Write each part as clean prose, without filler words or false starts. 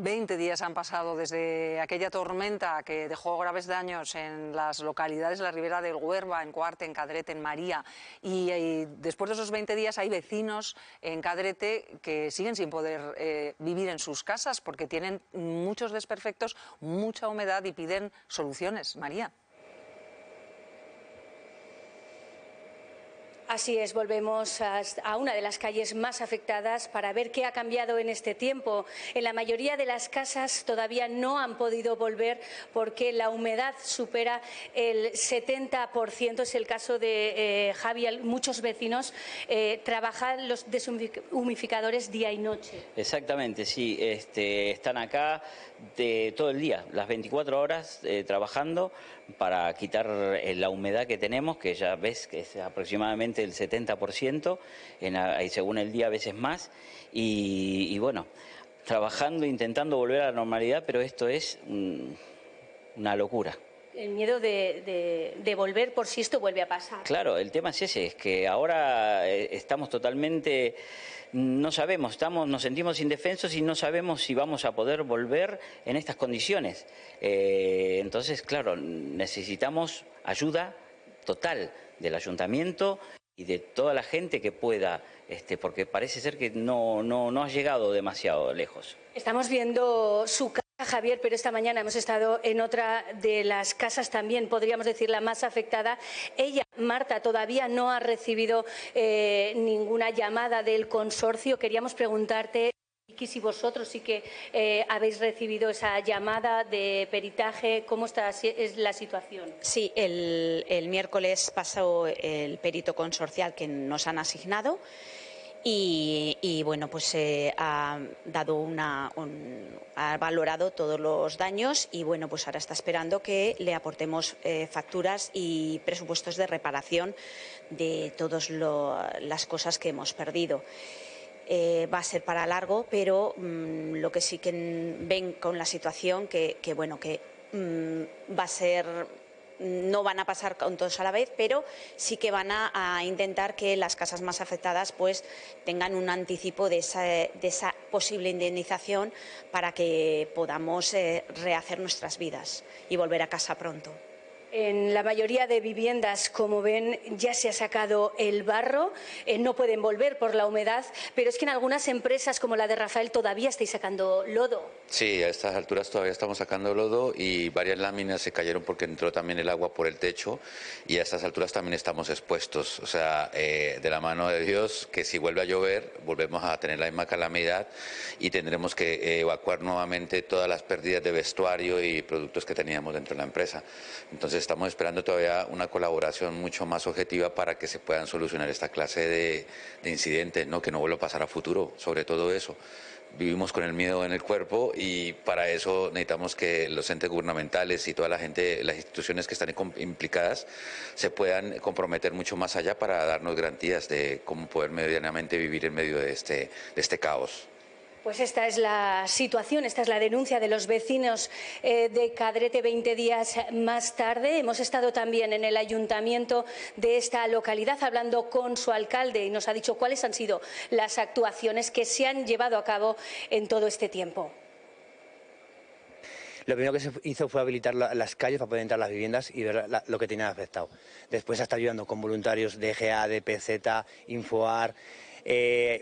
20 días han pasado desde aquella tormenta que dejó graves daños en las localidades de la Ribera del Huerva, en Cuarte, en Cadrete, en María. Y después de esos 20 días hay vecinos en Cadrete que siguen sin poder vivir en sus casas porque tienen muchos desperfectos, mucha humedad y piden soluciones. María. Así es, volvemos a una de las calles más afectadas para ver qué ha cambiado en este tiempo. En la mayoría de las casas todavía no han podido volver porque la humedad supera el 70%. Es el caso de Javi. Muchos vecinos trabajan los deshumidificadores día y noche. Exactamente, sí. Están acá todo el día, las 24 horas trabajando para quitar la humedad que tenemos, que ya ves que es aproximadamente el 70%, y según el día a veces más, y bueno, trabajando, intentando volver a la normalidad, pero esto es una locura. El miedo de volver por si esto vuelve a pasar. Claro, el tema es ese, es que ahora estamos totalmente, no sabemos, nos sentimos indefensos y no sabemos si vamos a poder volver en estas condiciones. Entonces, claro, necesitamos ayuda total del ayuntamiento y de toda la gente que pueda, porque parece ser que no ha llegado demasiado lejos. Estamos viendo su casa, Javier, pero esta mañana hemos estado en otra de las casas también, podríamos decir, la más afectada. Ella, Marta, todavía no ha recibido ninguna llamada del consorcio. Queríamos preguntarte si vosotros sí que habéis recibido esa llamada de peritaje. ¿Cómo es la situación? Sí, el miércoles pasó el perito consorcial que nos han asignado. Y bueno, pues ha dado ha valorado todos los daños y bueno, pues ahora está esperando que le aportemos facturas y presupuestos de reparación de todas las cosas que hemos perdido. Va a ser para largo, pero lo que sí que ven con la situación que va a ser. No van a pasar con todos a la vez, pero sí que van a intentar que las casas más afectadas pues tengan un anticipo de esa posible indemnización para que podamos rehacer nuestras vidas y volver a casa pronto. En la mayoría de viviendas, como ven, ya se ha sacado el barro, no pueden volver por la humedad, pero es que en algunas empresas como la de Rafael todavía estáis sacando lodo. Sí, a estas alturas todavía estamos sacando lodo y varias láminas se cayeron porque entró también el agua por el techo y a estas alturas también estamos expuestos, o sea, de la mano de Dios, que si vuelve a llover volvemos a tener la misma calamidad y tendremos que evacuar nuevamente todas las pérdidas de vestuario y productos que teníamos dentro de la empresa. Entonces estamos esperando todavía una colaboración mucho más objetiva para que se puedan solucionar esta clase de incidentes, ¿no? Que no vuelva a pasar a futuro, sobre todo eso. Vivimos con el miedo en el cuerpo y para eso necesitamos que los entes gubernamentales y toda la gente, las instituciones que están implicadas, se puedan comprometer mucho más allá para darnos garantías de cómo poder medianamente vivir en medio de este caos. Pues esta es la situación, esta es la denuncia de los vecinos de Cadrete 20 días más tarde. Hemos estado también en el ayuntamiento de esta localidad hablando con su alcalde y nos ha dicho cuáles han sido las actuaciones que se han llevado a cabo en todo este tiempo. Lo primero que se hizo fue habilitar las calles para poder entrar las viviendas y ver lo que tenían afectado. Después se está ayudando con voluntarios de EGA, de PZ, Infoar,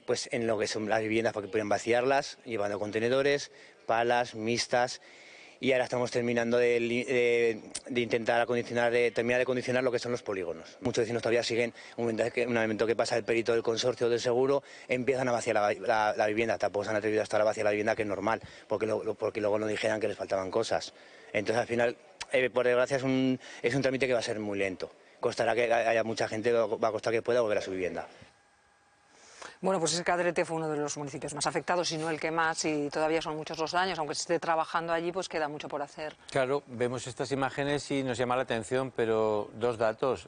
pues en lo que son las viviendas para que puedan vaciarlas, llevando contenedores, palas, mixtas. Y ahora estamos terminando de intentar terminar de condicionar lo que son los polígonos. Muchos vecinos todavía siguen, un momento que pasa el perito del consorcio del seguro, empiezan a vaciar la vivienda. Tampoco se han atrevido hasta ahora a vaciar la vivienda, que es normal, porque luego no dijeran que les faltaban cosas. Entonces al final, por desgracia, es un trámite que va a ser muy lento. Costará que haya mucha gente, va a costar que pueda volver a su vivienda. Bueno, pues ese Cadrete fue uno de los municipios más afectados, si no el que más, y todavía son muchos los daños, aunque se esté trabajando allí, pues queda mucho por hacer. Claro, vemos estas imágenes y nos llama la atención, pero dos datos.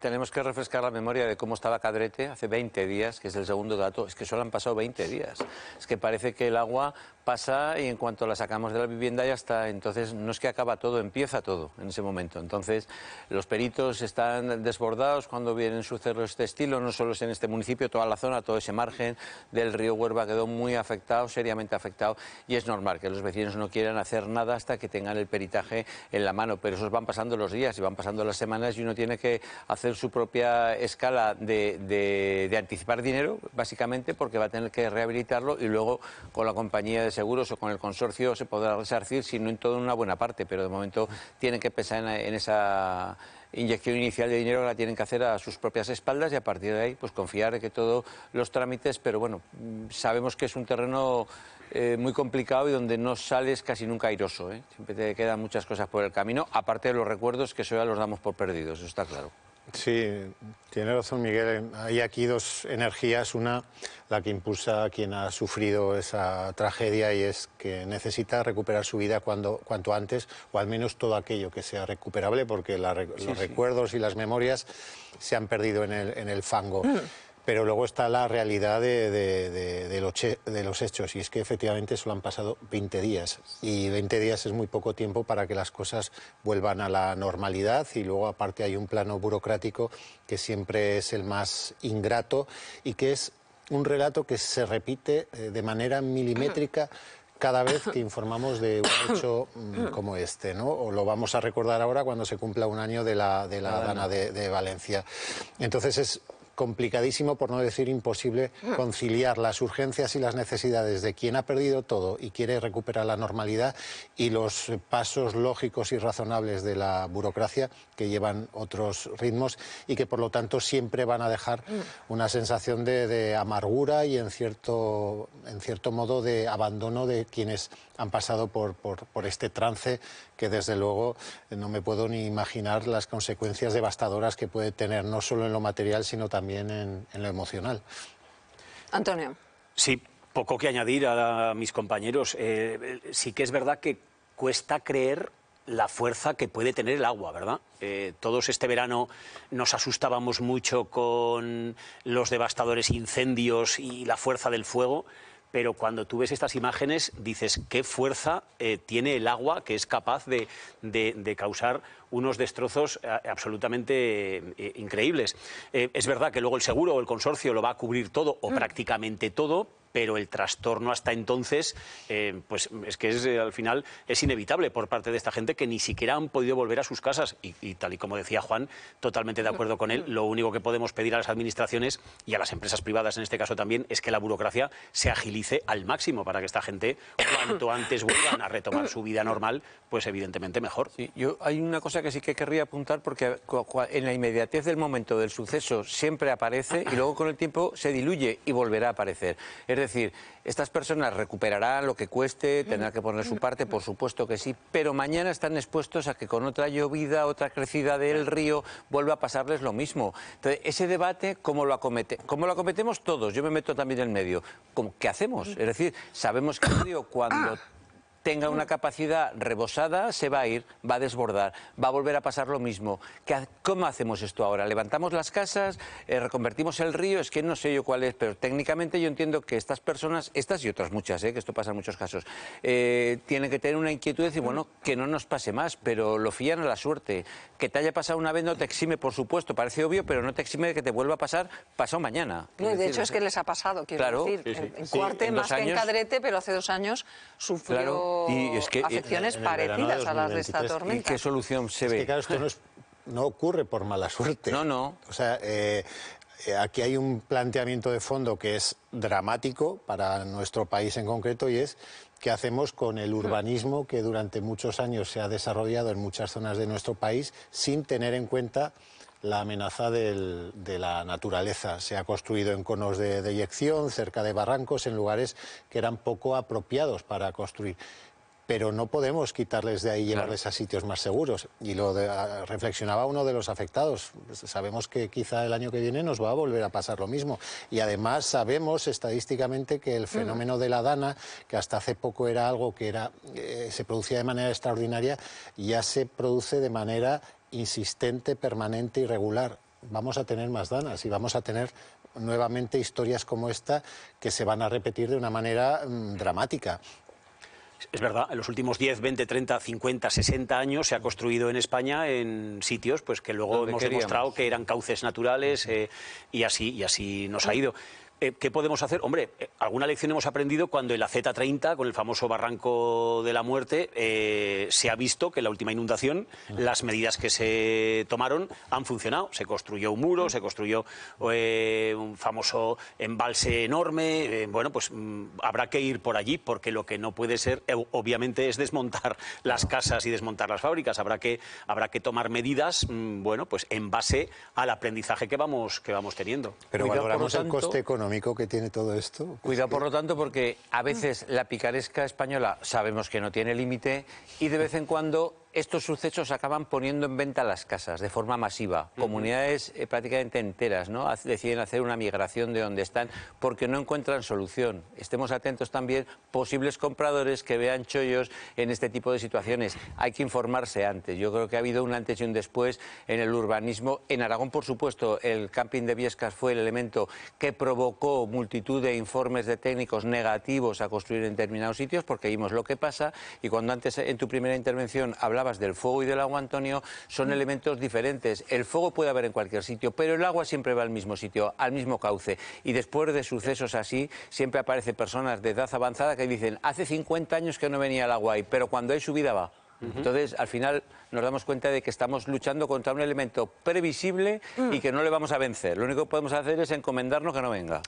Tenemos que refrescar la memoria de cómo estaba Cadrete hace 20 días, que es el segundo dato. Es que solo han pasado 20 días. Es que parece que el agua pasa y en cuanto la sacamos de la vivienda ya está. Entonces no es que acaba todo, empieza todo en ese momento. Entonces los peritos están desbordados cuando vienen sucesos de este estilo, no solo es en este municipio, toda la zona, todo ese margen del río Huerva quedó muy afectado, seriamente afectado, y es normal que los vecinos no quieran hacer nada hasta que tengan el peritaje en la mano, pero esos van pasando los días y van pasando las semanas y uno tiene que hacer su propia escala de anticipar dinero, básicamente, porque va a tener que rehabilitarlo y luego con la compañía de seguros o con el consorcio se podrá resarcir, si no en toda una buena parte, pero de momento tienen que pensar en esa inyección inicial de dinero que la tienen que hacer a sus propias espaldas y a partir de ahí pues confiar en que todos los trámites, pero bueno, sabemos que es un terreno muy complicado y donde no sales casi nunca airoso, ¿eh? Siempre te quedan muchas cosas por el camino, aparte de los recuerdos que eso ya los damos por perdidos, eso está claro. Sí, tiene razón Miguel. Hay aquí dos energías. Una, la que impulsa a quien ha sufrido esa tragedia y es que necesita recuperar su vida cuanto antes, o al menos todo aquello que sea recuperable, porque los recuerdos y las memorias se han perdido en el fango. Pero luego está la realidad de los hechos, y es que efectivamente solo han pasado 20 días, y 20 días es muy poco tiempo para que las cosas vuelvan a la normalidad, y luego aparte hay un plano burocrático que siempre es el más ingrato y que es un relato que se repite de manera milimétrica cada vez que informamos de un hecho como este, ¿no? O lo vamos a recordar ahora cuando se cumpla un año de la Dana de Valencia. Entonces es complicadísimo, por no decir imposible, conciliar las urgencias y las necesidades de quien ha perdido todo y quiere recuperar la normalidad y los pasos lógicos y razonables de la burocracia que llevan otros ritmos y que por lo tanto siempre van a dejar una sensación de amargura y en cierto modo de abandono de quienes han pasado por este trance que desde luego no me puedo ni imaginar las consecuencias devastadoras que puede tener no solo en lo material sino también en lo emocional. Antonio. Sí, poco que añadir a mis compañeros. Sí que es verdad que cuesta creer la fuerza que puede tener el agua, ¿verdad? Todos este verano nos asustábamos mucho con los devastadores incendios y la fuerza del fuego, pero cuando tú ves estas imágenes dices qué fuerza tiene el agua, que es capaz de causar unos destrozos absolutamente increíbles. Es verdad que luego el seguro o el consorcio lo va a cubrir todo o prácticamente todo, pero el trastorno hasta entonces, pues es que al final es inevitable por parte de esta gente que ni siquiera han podido volver a sus casas. Y tal y como decía Juan, totalmente de acuerdo con él, lo único que podemos pedir a las administraciones y a las empresas privadas en este caso también es que la burocracia se agilice al máximo para que esta gente cuanto antes vuelvan a retomar su vida normal, pues evidentemente mejor. Sí, hay una cosa que sí que querría apuntar porque en la inmediatez del momento del suceso siempre aparece y luego con el tiempo se diluye y volverá a aparecer. Es decir, estas personas recuperarán lo que cueste, tendrán que poner su parte, por supuesto que sí, pero mañana están expuestos a que con otra llovida, otra crecida del río, vuelva a pasarles lo mismo. Entonces, ese debate, ¿cómo lo acometemos todos? Yo me meto también en medio. ¿Qué hacemos? Es decir, sabemos que el río cuando tenga una capacidad rebosada, se va a ir, va a desbordar, va a volver a pasar lo mismo. ¿Cómo hacemos esto ahora? ¿Levantamos las casas? ¿Reconvertimos el río? Es que no sé yo cuál es, pero técnicamente yo entiendo que estas personas, estas y otras muchas, que esto pasa en muchos casos, tienen que tener una inquietud de decir, bueno, que no nos pase más, pero lo fían a la suerte. Que te haya pasado una vez no te exime, por supuesto, parece obvio, pero no te exime de que te vuelva a pasar pasado mañana. No, de hecho es que les ha pasado, quiero decir, en Cuarte más que en Cadrete, pero hace 2 años sufrió y es que, afecciones parecidas a las de esta tormenta. ¿Y qué solución se ve? Es que claro, esto no ocurre por mala suerte. No. O sea, aquí hay un planteamiento de fondo que es dramático para nuestro país en concreto y es qué hacemos con el urbanismo que durante muchos años se ha desarrollado en muchas zonas de nuestro país sin tener en cuenta la amenaza de la naturaleza. Se ha construido en conos de eyección, cerca de barrancos, en lugares que eran poco apropiados para construir. Pero no podemos quitarles de ahí y llevarles a sitios más seguros. Y reflexionaba uno de los afectados. Sabemos que quizá el año que viene nos va a volver a pasar lo mismo. Y además sabemos estadísticamente que el fenómeno de la Dana, que hasta hace poco era algo que se producía de manera extraordinaria, ya se produce de manera insistente, permanente y regular. Vamos a tener más danas y vamos a tener nuevamente historias como esta que se van a repetir de una manera dramática. Es verdad, en los últimos 10, 20, 30, 50, 60 años se ha construido en España en sitios pues que luego donde hemos queríamos. demostrado que eran cauces naturales y así nos ha ido. ¿Qué podemos hacer? Hombre, alguna lección hemos aprendido cuando en la Z30, con el famoso Barranco de la Muerte, se ha visto que en la última inundación las medidas que se tomaron han funcionado. Se construyó un muro, se construyó un famoso embalse enorme. Bueno, pues habrá que ir por allí, porque lo que no puede ser, obviamente, es desmontar las casas y desmontar las fábricas. Habrá que tomar medidas, bueno, pues en base al aprendizaje que vamos teniendo. Pero Cuidado, valoramos por lo el tanto, coste económico que tiene todo esto. Cuidado, por lo tanto, porque a veces la picaresca española sabemos que no tiene límite y de vez en cuando estos sucesos acaban poniendo en venta las casas de forma masiva. Comunidades prácticamente enteras, ¿no? Deciden hacer una migración de donde están porque no encuentran solución. Estemos atentos también, posibles compradores que vean chollos en este tipo de situaciones. Hay que informarse antes. Yo creo que ha habido un antes y un después en el urbanismo. En Aragón, por supuesto, el camping de Biescas fue el elemento que provocó multitud de informes de técnicos negativos a construir en determinados sitios, porque vimos lo que pasa. Y cuando antes, en tu primera intervención, hablabas del fuego y del agua, Antonio, son elementos diferentes. El fuego puede haber en cualquier sitio, pero el agua siempre va al mismo sitio, al mismo cauce. Y después de sucesos así, siempre aparecen personas de edad avanzada que dicen, hace 50 años que no venía el agua ahí, pero cuando hay subida va. Entonces, al final, nos damos cuenta de que estamos luchando contra un elemento previsible y que no le vamos a vencer. Lo único que podemos hacer es encomendarnos que no venga.